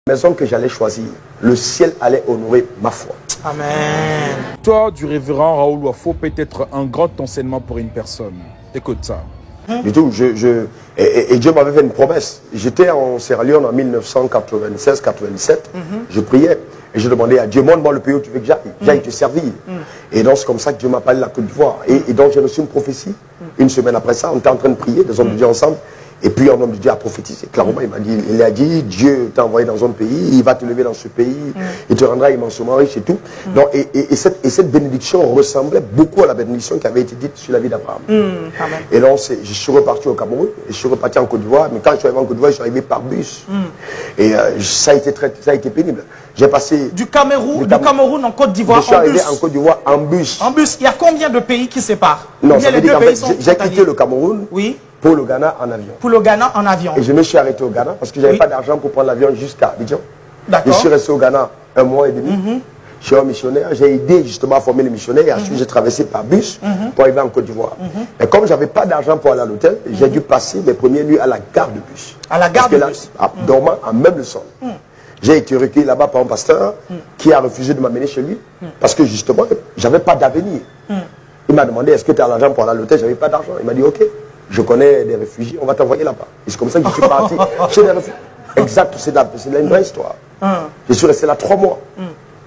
maison que j'allais choisir, le ciel allait honorer ma foi. Amen. L'histoire du révérend Raoul Wafo peut être un grand enseignement pour une personne. Écoute ça. Du tout, et Dieu m'avait fait une promesse. J'étais en Sierra Leone en 1996-97. Je priais et je demandais à Dieu, montre-moi le pays où tu veux que j'aille te servir. Et donc c'est comme ça que Dieu m'a parlé de la Côte d'Ivoire. Et donc j'ai reçu une prophétie. Une semaine après ça, on était en train de prier, des hommes de Dieu ensemble. Et puis un homme de Dieu a prophétisé. Clairement, il a dit, Dieu t'a envoyé dans un pays, il va te lever dans ce pays, il te rendra immensément riche et tout. Donc, et cette bénédiction ressemblait beaucoup à la bénédiction qui avait été dite sur la vie d'Abraham. Et donc, je suis reparti au Cameroun, et je suis reparti en Côte d'Ivoire, mais quand je suis arrivé en Côte d'Ivoire, je suis arrivé par bus. Et ça a été pénible. J'ai passé... Du Cameroun en Côte d'Ivoire en bus. Je suis arrivé en Côte d'Ivoire en bus. En bus, il y a combien de pays qui séparent? Non, ça veut dire qu'en fait, j'ai quitté le Cameroun. Oui. Pour le Ghana en avion. Pour le Ghana en avion. Et je me suis arrêté au Ghana parce que je n'avais pas d'argent pour prendre l'avion jusqu'à Abidjan. D'accord. Je suis resté au Ghana 1 mois et demi. Je suis un missionnaire. J'ai aidé justement à former les missionnaires. Et ensuite, j'ai traversé par bus pour arriver en Côte d'Ivoire. Et comme je n'avais pas d'argent pour aller à l'hôtel, j'ai dû passer mes premières nuits à la gare de bus. À la gare de bus. Dormant en même le sol. J'ai été recueilli là-bas par un pasteur qui a refusé de m'amener chez lui parce que justement, je n'avais pas d'avenir. Il m'a demandé, est-ce que tu as l'argent pour aller à l'hôtel? Je n'avais pas d'argent. Il m'a dit, ok. Je connais des réfugiés, on va t'envoyer là-bas. Et c'est comme ça que je suis parti chez des réfugiés. Exact, c'est une vraie histoire. Je suis resté là 3 mois.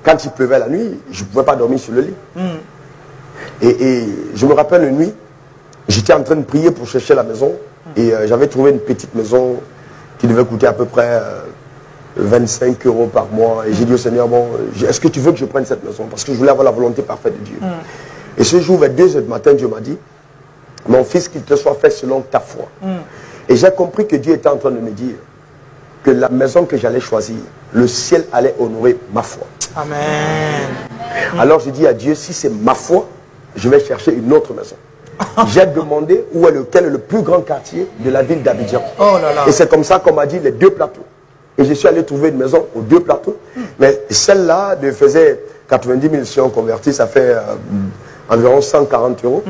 Quand il pleuvait la nuit, je ne pouvais pas dormir sur le lit. Et je me rappelle une nuit, j'étais en train de prier pour chercher la maison. Et j'avais trouvé une petite maison qui devait coûter à peu près 25 € par mois. Et j'ai dit au Seigneur, bon, est-ce que tu veux que je prenne cette maison? Parce que je voulais avoir la volonté parfaite de Dieu. Et ce jour, vers 2 h du matin, Dieu m'a dit, mon fils, qu'il te soit fait selon ta foi. Et j'ai compris que Dieu était en train de me dire que la maison que j'allais choisir, le ciel allait honorer ma foi. Amen. Alors j'ai dit à Dieu, si c'est ma foi, je vais chercher une autre maison. J'ai demandé quel est le plus grand quartier de la ville d'Abidjan. Oh là là. Et c'est comme ça qu'on m'a dit les 2 plateaux. Et je suis allé trouver une maison aux 2 plateaux. Mais celle-là faisait 90 000 si on convertit, ça fait... environ 140 €.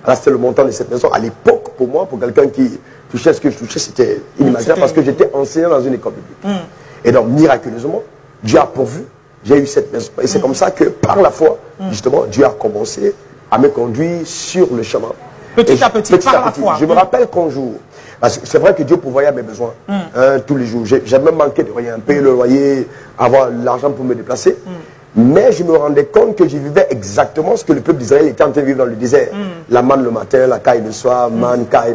Là, c'était le montant de cette maison. À l'époque, pour moi, pour quelqu'un qui touchait ce que je touchais, c'était inimaginable parce que j'étais enseignant dans une école publique. Et donc, miraculeusement, Dieu a pourvu. J'ai eu cette maison. Et c'est comme ça que, par la foi, justement, Dieu a commencé à me conduire sur le chemin. Petit à petit, par la foi. Je me rappelle qu'un jour, parce que c'est vrai que Dieu pourvoyait à mes besoins tous les jours. J'ai même manqué de rien. Payer le loyer, avoir l'argent pour me déplacer. Mais je me rendais compte que je vivais exactement ce que le peuple d'Israël était en train de vivre dans le désert. La manne le matin, la caille le soir, manne, caille.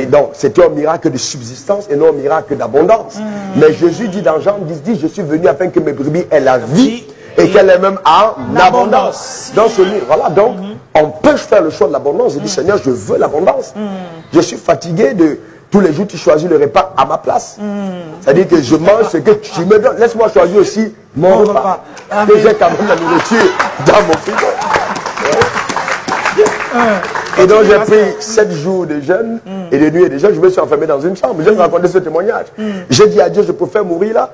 Donc, c'était un miracle de subsistance et non un miracle d'abondance. Mais Jésus dit dans Jean 10, je suis venu afin que mes brebis aient la vie et qu'elle ait même en abondance. Donc, voilà, donc, on peut faire le choix de l'abondance. Je dis, Seigneur, je veux l'abondance. Je suis fatigué de... Tous les jours, tu choisis le repas à ma place. C'est-à-dire que je mange ce que tu me donnes. Laisse-moi choisir aussi mon repas. Que j'ai quand même la nourriture dans mon frigo. Et donc, j'ai pris 7 jours de jeûne et de nuit et de jeûne. Je me suis enfermé dans une chambre. J'ai raconté ce témoignage. J'ai dit à Dieu, je préfère mourir là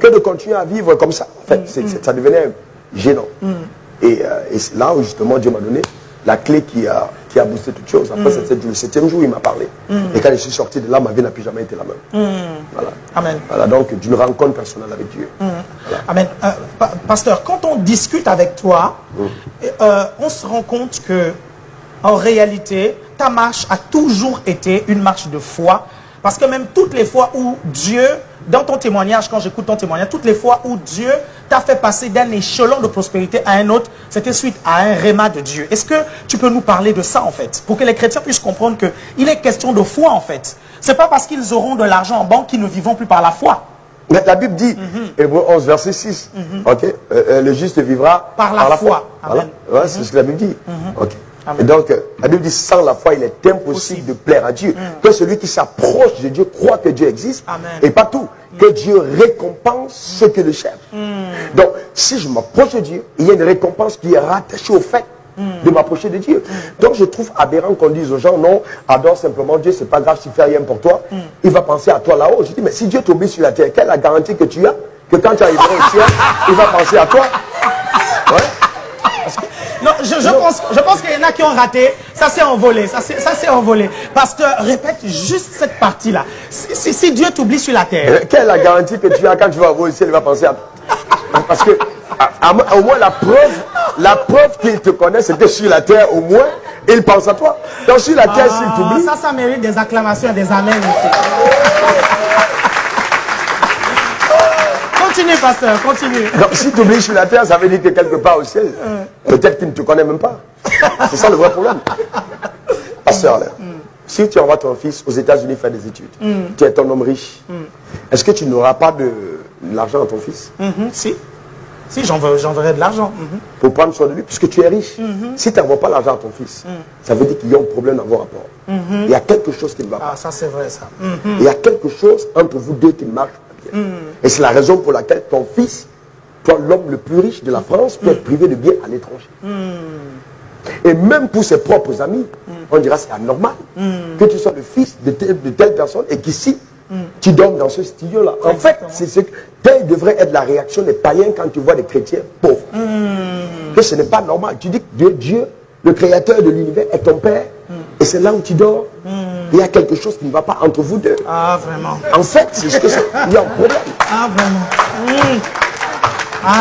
que de continuer à vivre comme ça. En fait, ça devenait gênant. Et c'est là où, justement, Dieu m'a donné la clé qui a boosté toute chose. Après, le 7e jour, il m'a parlé. Et quand je suis sorti de là, ma vie n'a plus jamais été la même. Voilà. Amen. Voilà, donc d'une rencontre personnelle avec Dieu. Voilà. Amen. Pasteur, quand on discute avec toi, on se rend compte que, en réalité, ta marche a toujours été une marche de foi. Parce que même toutes les fois où Dieu, dans ton témoignage, quand j'écoute ton témoignage, toutes les fois où Dieu t'a fait passer d'un échelon de prospérité à un autre, c'était suite à un réma de Dieu. Est-ce que tu peux nous parler de ça, en fait, pour que les chrétiens puissent comprendre qu'il est question de foi, en fait. C'est pas parce qu'ils auront de l'argent en banque qu'ils ne vivront plus par la foi. Mais la Bible dit, Hébreux 11, verset 6, le juste vivra par la foi. Voilà. Ouais, c'est ce que la Bible dit. Et donc, la Bible dit, sans la foi, il est impossible de plaire à Dieu. Que celui qui s'approche de Dieu croit que Dieu existe. Et pas tout. Que Dieu récompense ceux qui le cherchent. Donc, si je m'approche de Dieu, il y a une récompense qui est rattachée au fait de m'approcher de Dieu. Donc, je trouve aberrant qu'on dise aux gens, non, adore simplement Dieu, c'est pas grave s'il fait rien pour toi. Il va penser à toi là-haut. Je dis, mais si Dieu t'obéit sur la terre, quelle est la garantie que tu as que quand tu arriveras au ciel, il va penser à toi? Ouais. Non, je pense qu'il y en a qui ont raté. Ça s'est envolé. Ça s'est envolé. Pasteur, répète juste cette partie-là. Si Dieu t'oublie sur la terre. Quelle est la garantie que tu as quand tu vas voir ici, il va penser à... Parce que, au moins, la preuve qu'il te connaît, c'était sur la terre, au moins, il pense à toi. Donc, sur la terre, s'il t'oublie... Ça mérite des acclamations et des amens ici. Continue, pasteur, continue. Donc, si tu oublies sur la terre, ça veut dire que quelque part au ciel, peut-être qu'il ne te connaît même pas. C'est ça le vrai problème. Pasteur, là, si tu envoies ton fils aux États-Unis faire des études, tu es un homme riche, est-ce que tu n'auras pas de l'argent à ton fils? Si, j'enverrai de l'argent. Pour prendre soin de lui, puisque tu es riche. Si tu n'envoies pas l'argent à ton fils, ça veut dire qu'il y a un problème dans vos rapports. Il y a quelque chose qui ne va pas. Ah, ça c'est vrai, ça. Il y a quelque chose entre vous deux qui ne marche pas bien. Et c'est la raison pour laquelle ton fils, toi l'homme le plus riche de la France, peut être privé de biens à l'étranger. Et même pour ses propres amis, on dira c'est anormal que tu sois le fils de telle personne et qu'ici, tu dormes dans ce studio-là. En fait, c'est ce que telle devrait être la réaction des païens quand tu vois des chrétiens pauvres. Que ce n'est pas normal. Tu dis que Dieu, le créateur de l'univers, est ton père. Et c'est là où tu dors. Il y a quelque chose qui ne va pas entre vous deux. Ah, vraiment. En fait, c'est ce que c'est. Il y a un problème. Ah, vraiment.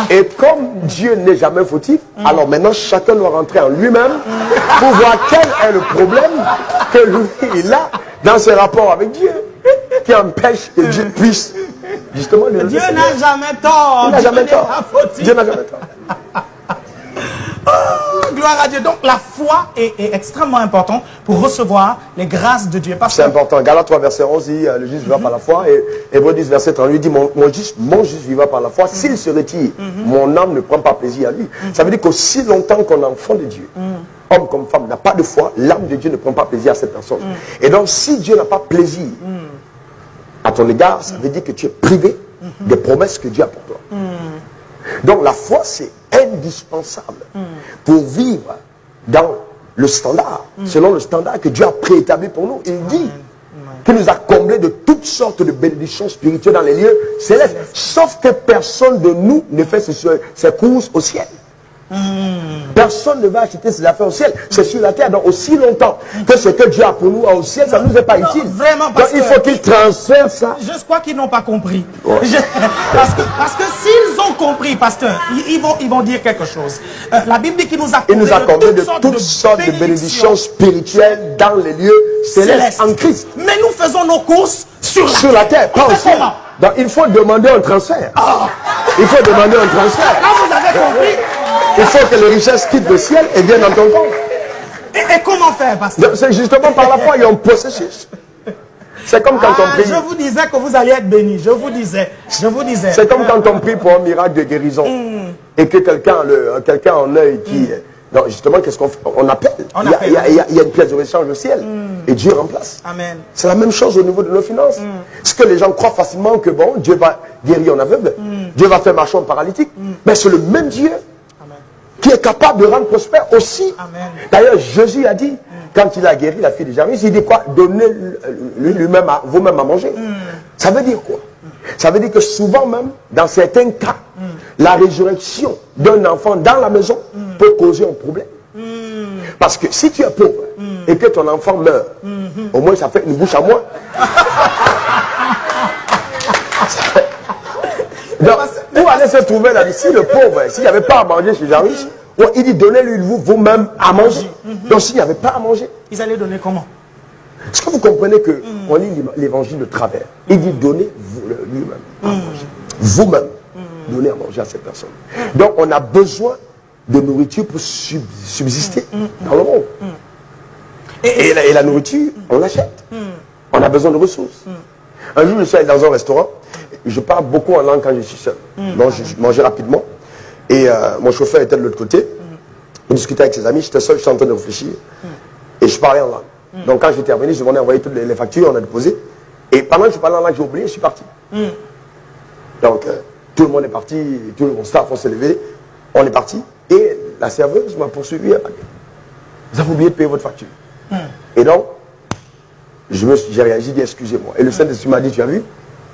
Et comme Dieu n'est jamais fautif, alors maintenant chacun doit rentrer en lui-même pour voir quel est le problème que lui il a dans ses rapports avec Dieu, qui empêche que Dieu puisse justement le Dieu n'a jamais tort. Il n'a jamais tort. Dieu n'a jamais tort. Oh, gloire à Dieu. Donc la foi est extrêmement importante pour recevoir les grâces de Dieu. C'est important. Galates 3 verset 11 dit le juste vivra par la foi. Et Hébreux 10 verset 38 dit mon juste vivra par la foi. S'il se retire, mon âme ne prend pas plaisir à lui. Ça veut dire qu'aussi longtemps qu'on est enfant de Dieu, homme comme femme, n'a pas de foi, l'âme de Dieu ne prend pas plaisir à cette personne. Et donc si Dieu n'a pas plaisir à ton égard, ça veut dire que tu es privé des promesses que Dieu a pour toi. Donc la foi, c'est indispensable pour vivre dans le standard, selon le standard que Dieu a préétabli pour nous. Il dit qu'il nous a comblés de toutes sortes de bénédictions spirituelles dans les lieux célestes, sauf que personne de nous ne fait ses courses au ciel. Personne ne va acheter ses affaires au ciel. C'est sur la terre. Donc aussi longtemps que ce que Dieu a pour nous au ciel, ça ne nous est pas utile. Vraiment, donc il faut qu'ils transfèrent ça. Je crois qu'ils n'ont pas compris. Ouais. Parce que s'ils ont compris, pasteur, ils vont dire quelque chose. La Bible dit qu'il nous a comblés de toutes sortes de bénédictions spirituelles dans les lieux célestes en Christ. Mais nous faisons nos courses sur la terre, pas au ciel. Donc il faut demander un transfert. Il faut demander un transfert. Là vous avez compris. Il faut que les richesses quittent le ciel et viennent dans ton compte. Et comment faire, pasteur? C'est justement par la foi, il y a un processus. C'est comme quand on prie. Je vous disais que vous alliez être béni. Je vous disais. C'est comme quand on prie pour un miracle de guérison. Et que quelqu'un en œil qui... Non, justement, qu'est-ce qu'on fait? On appelle. Il y a une pièce de rechange au ciel. Et Dieu remplace. Amen. C'est la même chose au niveau de nos finances. Parce que les gens croient facilement que bon, Dieu va guérir un aveugle. Dieu va faire marcher un paralytique. Mais c'est le même Dieu qui est capable de rendre prospère aussi. D'ailleurs, Jésus a dit, quand il a guéri la fille de Jairus, il dit quoi? Donnez vous-même à manger. Ça veut dire quoi? Ça veut dire que souvent même, dans certains cas, la résurrection d'un enfant dans la maison peut causer un problème. Parce que si tu es pauvre et que ton enfant meurt, au moins ça fait une bouche à moins. Donc, où allait se trouver là, si le pauvre, s'il n'y avait pas à manger chez Jairus, il dit donnez-lui vous-même à manger. Donc s'il n'y avait pas à manger, ils allaient donner comment? Est-ce que vous comprenez que on lit l'évangile de travers? Il dit donnez-vous lui-même à manger. Vous-même, donnez à manger à cette personne. Donc on a besoin de nourriture pour subsister dans le monde. Et la nourriture, on l'achète. On a besoin de ressources. Un jour, je suis allé dans un restaurant. Je parle beaucoup en langue quand je suis seul. Donc je mangeais rapidement. Et mon chauffeur était de l'autre côté. On discutait avec ses amis. J'étais seul, j'étais en train de réfléchir. Et je parlais en langue. Donc quand j'étais revenu, je demandais d'envoyer toutes les factures, on a déposé. Et pendant que je parlais en langue, j'ai oublié, je suis parti. Donc tout le monde est parti, tout mon staff, on s'est levé. On est parti. Et la serveuse m'a poursuivi. Vous avez oublié de payer votre facture. Et donc, j'ai réagi, j'ai dit excusez-moi. Et le Saint-Esprit m'a dit, tu as vu,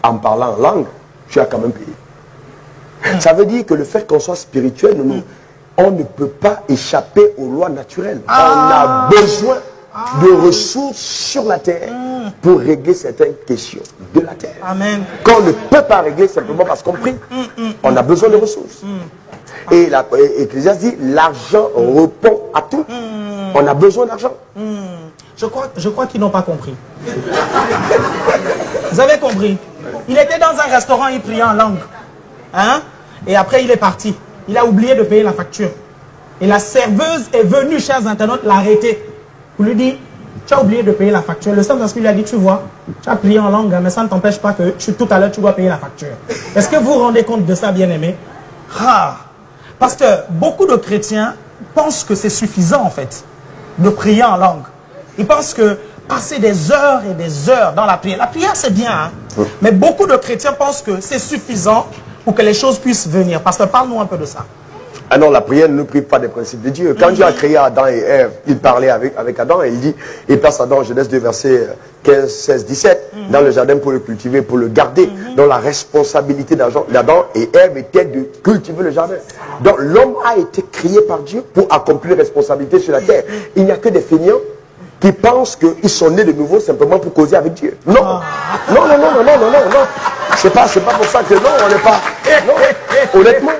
en parlant en langue, tu as quand même payé. Ça veut dire que le fait qu'on soit spirituel, on ne peut pas échapper aux lois naturelles. On a besoin de ressources sur la terre pour régler certaines questions de la terre. Amen. Qu'on ne peut pas régler simplement parce qu'on prie. On a besoin de ressources. Et Ecclésiaste dit, l'argent répond à tout. On a besoin d'argent. Je crois qu'ils n'ont pas compris. Vous avez compris? Il était dans un restaurant, il priait en langue. Hein? Et après, il est parti. Il a oublié de payer la facture. Et la serveuse est venue, chers internautes, l'arrêter. Vous lui dites, tu as oublié de payer la facture. Le Saint-Esprit lui a dit, tu vois, tu as prié en langue, mais ça ne t'empêche pas que tout à l'heure, tu dois payer la facture. Est-ce que vous vous rendez compte de ça, bien-aimé? Parce que beaucoup de chrétiens pensent que c'est suffisant, en fait, de prier en langue. Ils pensent que passer des heures et des heures dans la prière c'est bien, hein? Mais beaucoup de chrétiens pensent que c'est suffisant pour que les choses puissent venir. Pasteur, parle-nous un peu de ça. Ah non, la prière ne prive pas des principes de Dieu. Quand Dieu a créé Adam et Ève, il parlait avec Adam et il dit, il place Adam, Genèse 2, versets 15, 16, 17, dans le jardin pour le cultiver, pour le garder. Donc la responsabilité d'Adam et Ève était de cultiver le jardin. Donc l'homme a été créé par Dieu pour accomplir les responsabilités sur la terre. Il n'y a que des feignants qui pensent qu'ils sont nés de nouveau simplement pour causer avec Dieu. Non. Non. C'est pas pour ça que non, on n'est pas... Non, honnêtement.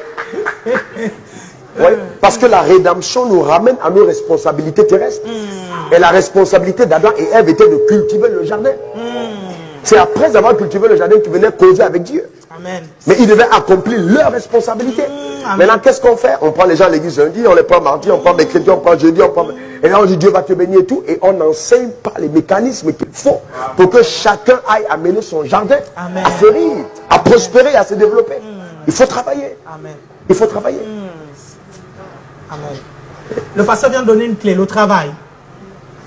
Oui, parce que la rédemption nous ramène à nos responsabilités terrestres. Et la responsabilité d'Adam et Ève était de cultiver le jardin. C'est après avoir cultivé le jardin qu'ils venaient causer avec Dieu. Amen. Mais ils devaient accomplir leurs responsabilités. Maintenant, qu'est-ce qu'on fait? On prend les gens à l'église lundi, on les prend mardi, on prend mercredi, on prend jeudi, on prend... Et là on dit Dieu va te bénir et tout. Et on n'enseigne pas les mécanismes qu'il faut pour que chacun aille amener son jardin à fleurir, à prospérer, à se développer. Il faut travailler. Amen. Il faut travailler. Amen. Le pasteur vient de donner une clé, le travail.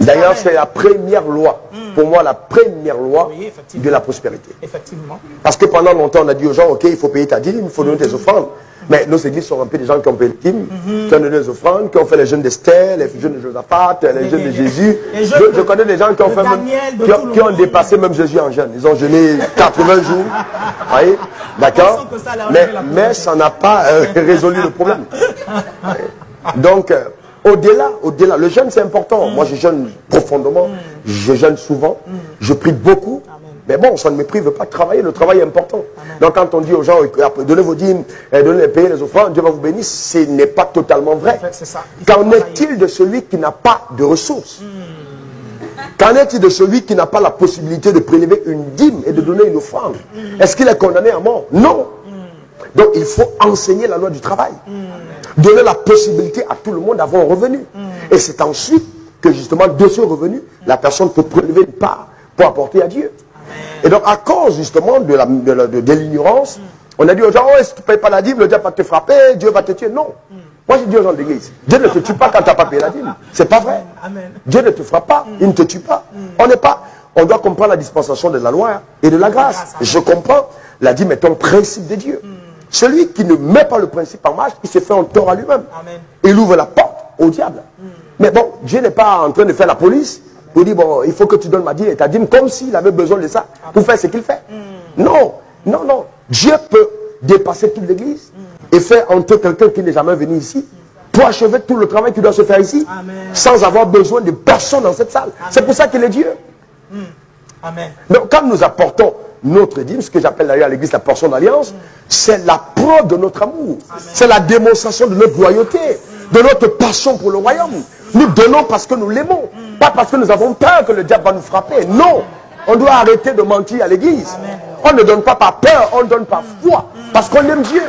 D'ailleurs, c'est la première loi. Pour moi, la première loi de la prospérité. Effectivement. Parce que pendant longtemps, on a dit aux gens, ok, il faut payer ta dîme, il faut donner tes offrandes. Mais nos églises sont remplies de gens qui ont payé les dîmes, qui ont donné des offrandes, qui ont fait les jeûnes d'Esther, les jeûnes de Josaphat, les jeûnes de Jésus. Je connais des gens qui ont fait même, qui ont dépassé même Jésus en jeûne. Ils ont jeûné 80 jours. Voyez? D'accord? Mais ça n'a pas résolu le problème. Donc, au-delà, le jeûne c'est important. Moi je jeûne profondément, je jeûne souvent, je prie beaucoup. Mais bon, ça ne me prive pas de travailler, le travail est important. Donc quand on dit aux gens, donnez vos dîmes, payez les offrandes, Dieu va vous bénir, ce n'est pas totalement vrai. Qu'en est-il de celui qui n'a pas de ressources? Qu'en est-il de celui qui n'a pas la possibilité de prélever une dîme et de donner une offrande? Est-ce qu'il est condamné à mort? Non. Donc il faut enseigner la loi du travail. Donner la possibilité à tout le monde d'avoir un revenu. Et c'est ensuite que justement de ce revenu, la personne peut prélever une part pour apporter à Dieu. Et donc à cause justement de l'ignorance, on a dit aux gens, oh, si tu ne payes pas la dîme, le diable va te frapper, Dieu va te tuer. Non. Moi j'ai dit aux gens de l'église, Dieu ne te tue pas quand tu n'as pas payé la dîme. C'est pas vrai. Dieu ne te frappe pas, il ne te tue pas. On doit comprendre la dispensation de la loi et de la grâce. Je comprends, la dîme est un principe de Dieu. Celui qui ne met pas le principe en marche, il se fait un tort à lui-même. Il ouvre la porte au diable. Mais bon, Dieu n'est pas en train de faire la police pour dire, bon, il faut que tu donnes ma dîme et ta dîme comme s'il avait besoin de ça pour faire ce qu'il fait. Non. Dieu peut dépasser toute l'église et faire entrer quelqu'un qui n'est jamais venu ici pour achever tout le travail qui doit se faire ici sans avoir besoin de personne dans cette salle. C'est pour ça qu'il est Dieu. Donc quand nous apportons notre dîme, ce que j'appelle d'ailleurs à l'église la portion d'alliance, c'est la preuve de notre amour. C'est la démonstration de notre loyauté, de notre passion pour le royaume. Nous donnons parce que nous l'aimons, pas parce que nous avons peur que le diable va nous frapper. Non, on doit arrêter de mentir à l'église. On ne donne pas par peur, on donne par foi, parce qu'on aime Dieu.